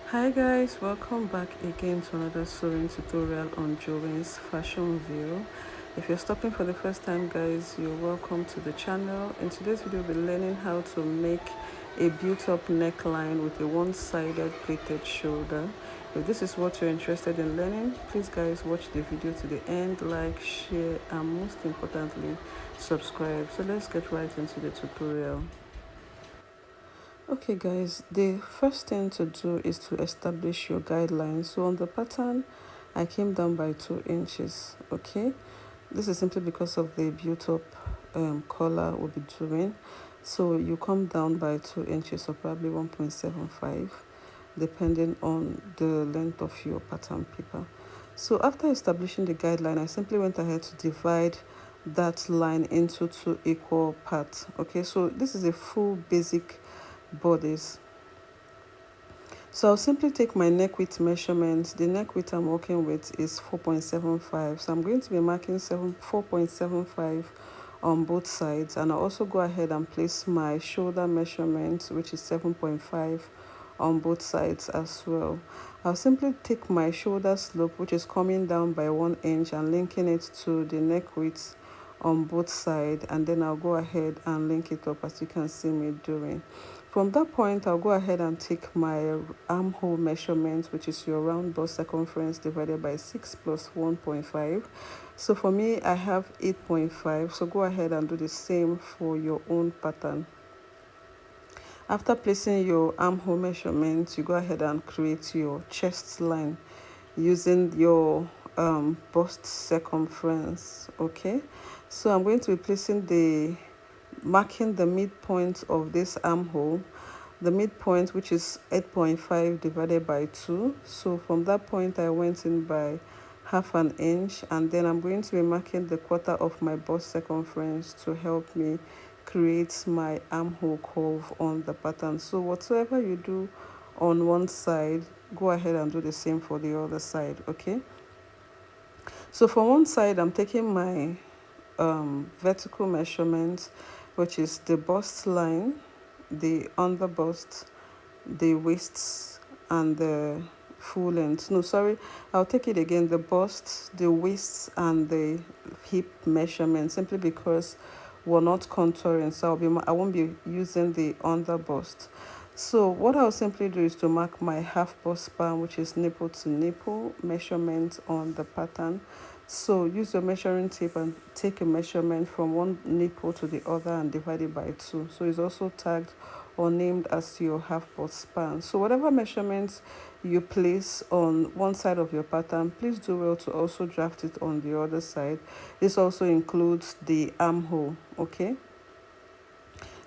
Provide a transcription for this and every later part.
Hi guys, welcome back again to another sewing tutorial on Joanne's Fashion View. If you're stopping for the first time guys, you're welcome to the channel. In today's video we'll be learning how to make a built-up neckline with a one-sided pleated shoulder. If this is what you're interested in learning, please guys watch the video to the end, like, share, and most importantly subscribe. So let's get right into the tutorial. Okay guys, the first thing to do is to establish your guidelines. So on the pattern I came down by 2 inches. Okay, this is simply because of the built up collar we'll be doing. So you come down by 2 inches or probably 1.75 depending on the length of your pattern paper. So after establishing the guideline, I simply went ahead to divide that line into 2 equal parts. Okay, so this is a full basic bodice. So I'll simply take my neck width measurement. The neck width I'm working with is 4.75, so I'm going to be marking 4.75 on both sides, and I'll also go ahead and place my shoulder measurement, which is 7.5 on both sides as well. I'll simply take my shoulder slope, which is coming down by 1 inch, and linking it to the neck width on both sides, and then I'll go ahead and link it up as you can see me doing. From that point, I'll go ahead and take my armhole measurement, which is your round bust circumference divided by 6 plus 1.5. So for me, I have 8.5. So go ahead and do the same for your own pattern. After placing your armhole measurement, you go ahead and create your chest line using your bust circumference. Okay, so I'm going to be marking the midpoint of this armhole, the midpoint, which is 8.5 divided by 2. So from that point I went in by half an inch, and then I'm going to be marking the quarter of my bust circumference to help me create my armhole curve on the pattern. So whatsoever you do on one side, go ahead and do the same for the other side. Okay, so for one side I'm taking my vertical measurement, which is the bust line, the under bust, the waists, and the full length. No, sorry, I'll take it again: the bust, the waists, and the hip measurement, simply because we're not contouring, so I won't be using the under bust. So what I'll simply do is to mark my half bust span, which is nipple to nipple measurement on the pattern. So use your measuring tape and take a measurement from one nipple to the other and divide it by 2. So it's also tagged or named as your half bust span. So whatever measurements you place on one side of your pattern, please do well to also draft it on the other side. This also includes the armhole. Okay,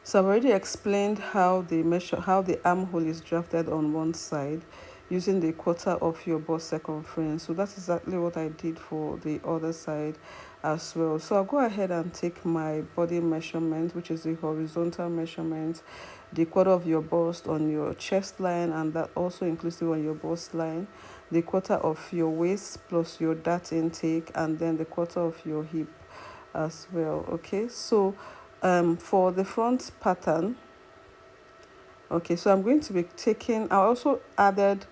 so I've already explained how the armhole is drafted on one side using the quarter of your bust circumference. So that's exactly what I did for the other side as well. So I'll go ahead and take my body measurement, which is the horizontal measurement, the quarter of your bust on your chest line, and that also inclusive on your bust line, the quarter of your waist plus your dart intake, and then the quarter of your hip as well. Okay, so for the front pattern, okay, so I'm going to be taking, I also added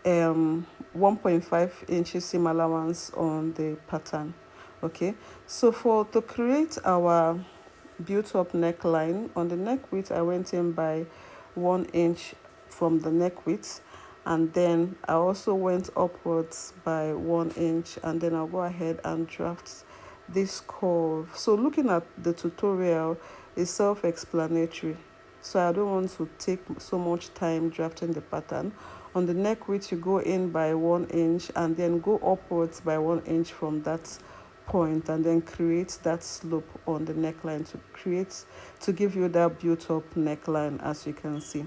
1.5 inches seam allowance on the pattern. Okay, so to create our built up neckline, on the neck width I went in by 1 inch from the neck width, and then I also went upwards by 1 inch, and then I'll go ahead and draft this curve. So looking at the tutorial is self-explanatory, so I don't want to take so much time drafting the pattern. On the neck width you go in by 1 inch and then go upwards by 1 inch from that point, and then create that slope on the neckline to give you that built up neckline, as you can see.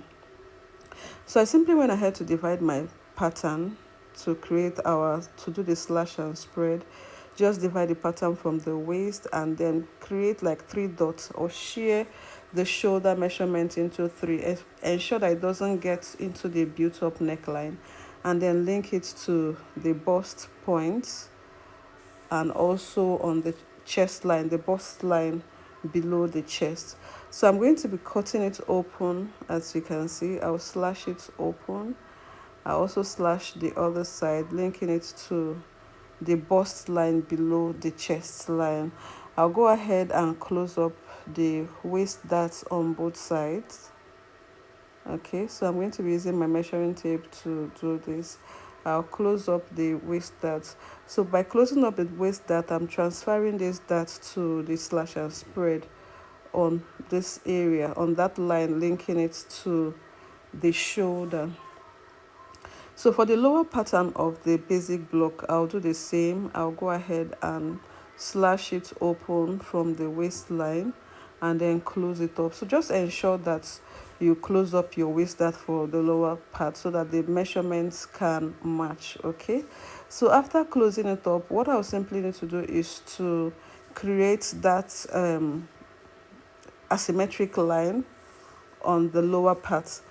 So I simply went ahead to divide my pattern to do the slash and spread. Just divide the pattern from the waist and then create like 3 dots, or shear the shoulder measurement into 3. Ensure that it doesn't get into the built up neckline, and then link it to the bust point, and also on the chest line, the bust line below the chest. So I'm going to be cutting it open. As you can see, I'll slash it open, I also slash the other side, linking it to the bust line below the chest line. I'll go ahead and close up the waist darts on both sides. Okay, so I'm going to be using my measuring tape to do this. I'll close up the waist dart. So by closing up the waist dart, I'm transferring this dart to the slash and spread on this area, on that line, linking it to the shoulder. So for the lower pattern of the basic block, I'll do the same. I'll go ahead and slash it open from the waistline and then close it up. So just ensure that you close up your waist dart for the lower part so that the measurements can match. Okay, so after closing it up, what I'll simply need to do is to create that asymmetric line on the lower part.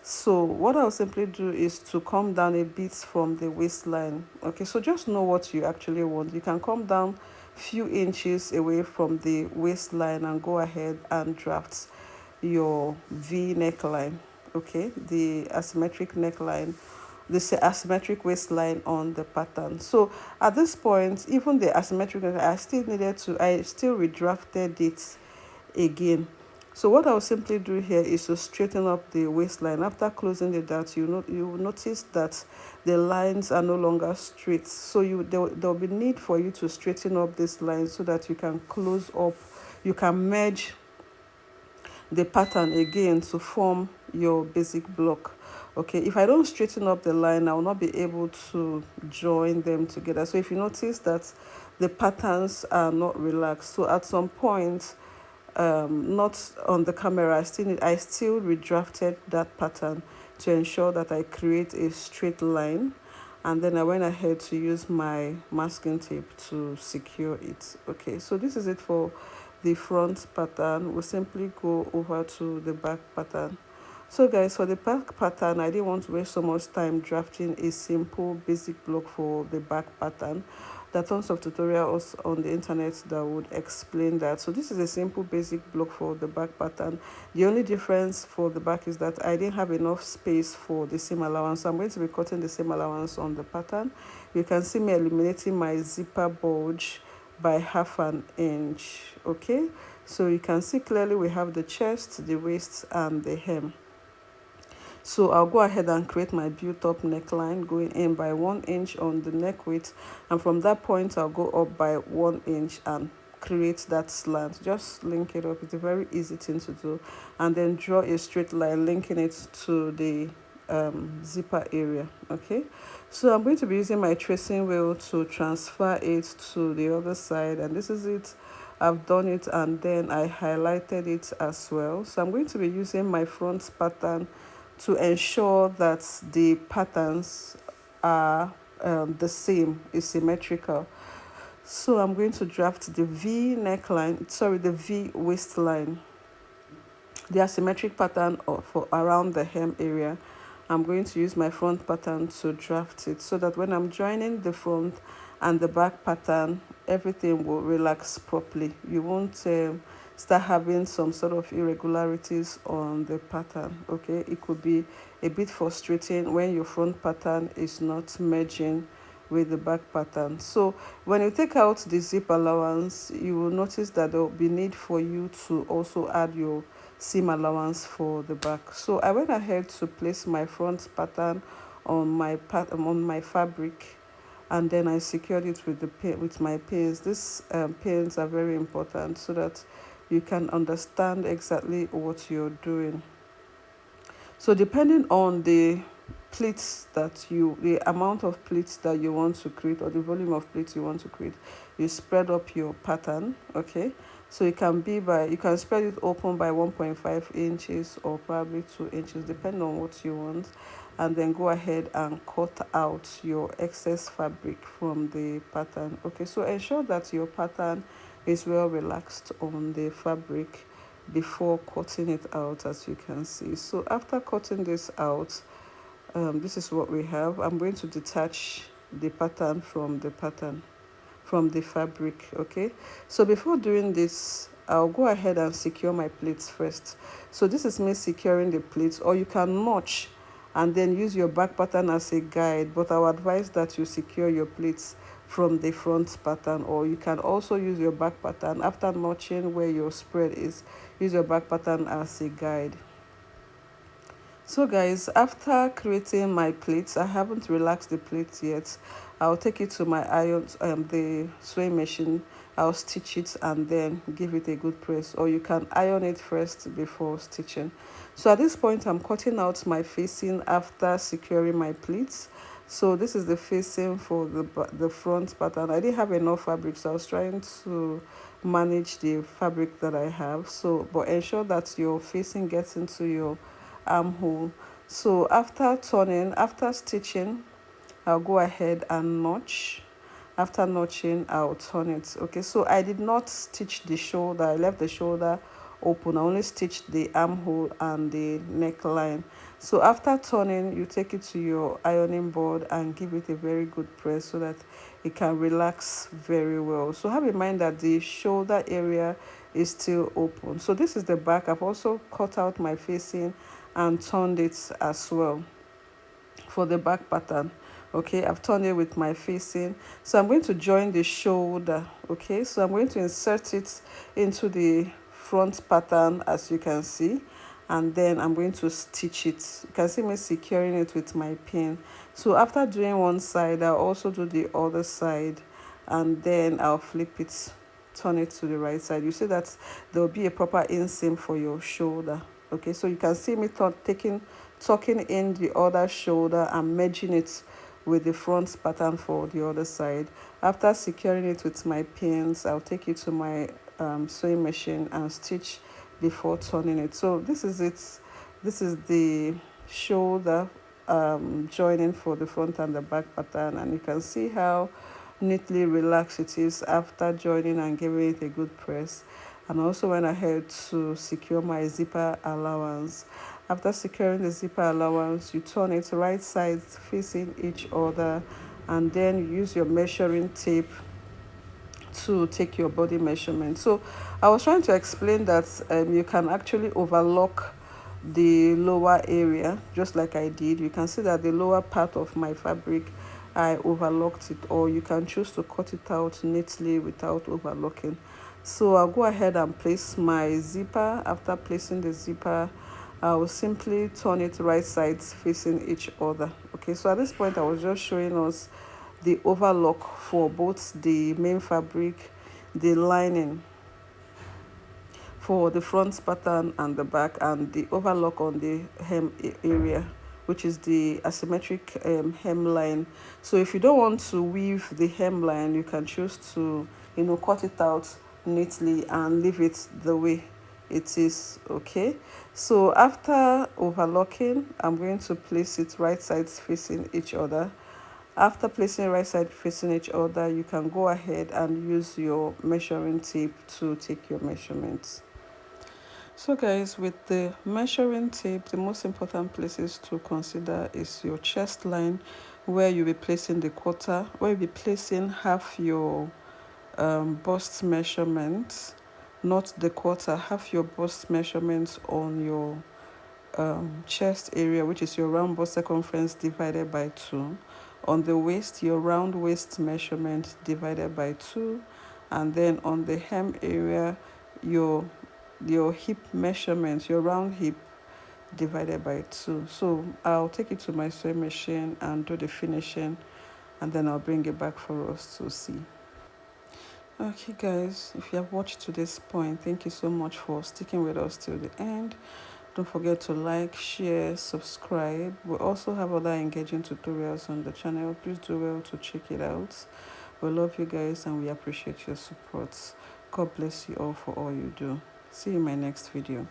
So what I'll simply do is to come down a bit from the waistline. Okay, so just know what you actually want. You can come down few inches away from the waistline and go ahead and draft your V neckline. Okay, the asymmetric neckline, this asymmetric waistline on the pattern. So at this point, even the asymmetric, I still redrafted it again. So what I'll simply do here is to straighten up the waistline. After closing the dart, you will notice that the lines are no longer straight. So there will be need for you to straighten up this line so that you can close up, you can merge the pattern again to form your basic block. Okay, if I don't straighten up the line, I will not be able to join them together. So if you notice that the patterns are not relaxed, so at some point, not on the camera, I still redrafted that pattern to ensure that I create a straight line, and then I went ahead to use my masking tape to secure it. Okay, so this is it for the front pattern. We'll simply go over to the back pattern. So guys, for the back pattern, I didn't want to waste so much time drafting a simple basic block for the back pattern. There are tons of tutorials on the internet that would explain that. So this is a simple basic block for the back pattern. The only difference for the back is that I didn't have enough space for the seam allowance, so I'm going to be cutting the seam allowance on the pattern. You can see me eliminating my zipper bulge by 1/2 inch. Okay, so you can see clearly we have the chest, the waist, and the hem. So I'll go ahead and create my built-up neckline, going in by 1 inch on the neck width, and from that point I'll go up by 1 inch and create that slant. Just link it up. It's a very easy thing to do, and then draw a straight line linking it to the zipper area. Okay, so I'm going to be using my tracing wheel to transfer it to the other side, and this is it. I've done it, and then I highlighted it as well. So I'm going to be using my front pattern to ensure that the patterns are the same, is symmetrical. So I'm going to draft the V neckline, sorry, the V waistline, the asymmetric pattern for around the hem area. I'm going to use my front pattern to draft it so that when I'm joining the front and the back pattern, everything will relax properly. You won't start having some sort of irregularities on the pattern. Okay, it could be a bit frustrating when your front pattern is not merging with the back pattern. So when you take out the zip allowance, you will notice that there will be need for you to also add your seam allowance for the back. So I went ahead to place my front pattern on my fabric, and then I secured it with my pins. These pins are very important so that you can understand exactly what you're doing. So depending on the pleats the amount of pleats that you want to create, or the volume of pleats you want to create, you spread up your pattern. Okay, so you can spread it open by 1.5 inches or probably 2 inches depending on what you want, and then go ahead and cut out your excess fabric from the pattern. Okay, so ensure that your pattern is well relaxed on the fabric before cutting it out, as you can see. So after cutting this out, this is what we have. I'm going to detach the pattern from the fabric. Okay, so before doing this, I'll go ahead and secure my pleats first. So this is me securing the pleats, or you can notch and then use your back pattern as a guide, but I would advise that you secure your pleats from the front pattern, or you can also use your back pattern after notching where your spread is. Use your back pattern as a guide. So guys, after creating my pleats, I haven't relaxed the pleats yet. I'll take it to my iron, the sewing machine. I'll stitch it and then give it a good press, or you can iron it first before stitching. So at this point, I'm cutting out my facing after securing my pleats. So this is the facing for the front pattern. I didn't have enough fabric, so I was trying to manage the fabric that I have. So but ensure that your facing gets into your armhole. So after stitching, I'll go ahead and notch. After notching, I'll turn it. Okay, so I did not stitch the shoulder. I left the shoulder open. I only stitched the armhole and the neckline. So after turning, you take it to your ironing board and give it a very good press so that it can relax very well. So have in mind that the shoulder area is still open. So this is the back. I've also cut out my facing and turned it as well for the back pattern. Okay, I've turned it with my facing. So I'm going to join the shoulder. Okay, so I'm going to insert it into the front pattern, as you can see, and then I'm going to stitch it. You can see me securing it with my pin. So after doing one side, I'll also do the other side, and then I'll flip it, turn it to the right side. You see that there will be a proper inseam for your shoulder. Okay, so you can see me tucking in the other shoulder and merging it with the front pattern for the other side. After securing it with my pins, I'll take it to my sewing machine and stitch before turning it. So this is it. This is the shoulder joining for the front and the back pattern, and you can see how neatly relaxed it is after joining and giving it a good press. And also went ahead to secure my zipper allowance. After securing the zipper allowance, you turn it right sides facing each other, and then you use your measuring tape to take your body measurement. So I was trying to explain that you can actually overlock the lower area just like I did. You can see that the lower part of my fabric, I overlocked it, or you can choose to cut it out neatly without overlocking. So I'll go ahead and place my zipper. After placing the zipper, I will simply turn it right sides facing each other. Okay, so at this point I was just showing us the overlock for both the main fabric, the lining for the front pattern and the back, and the overlock on the hem area, which is the asymmetric hemline. So if you don't want to weave the hemline, you can choose to cut it out neatly and leave it the way it is. Okay, so after overlocking, I'm going to place it right sides facing each other. After placing right side facing each other, you can go ahead and use your measuring tape to take your measurements. So guys, with the measuring tape, the most important places to consider is your chest line, where you'll be placing the quarter, where you'll be placing half your bust measurements, not the quarter, half your bust measurements on your chest area, which is your round bust circumference divided by 2. On the waist, your round waist measurement divided by 2. And then on the hem area, your hip measurement, your round hip divided by 2. So I'll take it to my sewing machine and do the finishing, and then I'll bring it back for us to see. Okay guys, if you have watched to this point, thank you so much for sticking with us till the end. Don't forget to like, share, subscribe. We also have other engaging tutorials on the channel. Please do well to check it out. We love you guys and we appreciate your support. God bless you all for all you do. See you in my next video.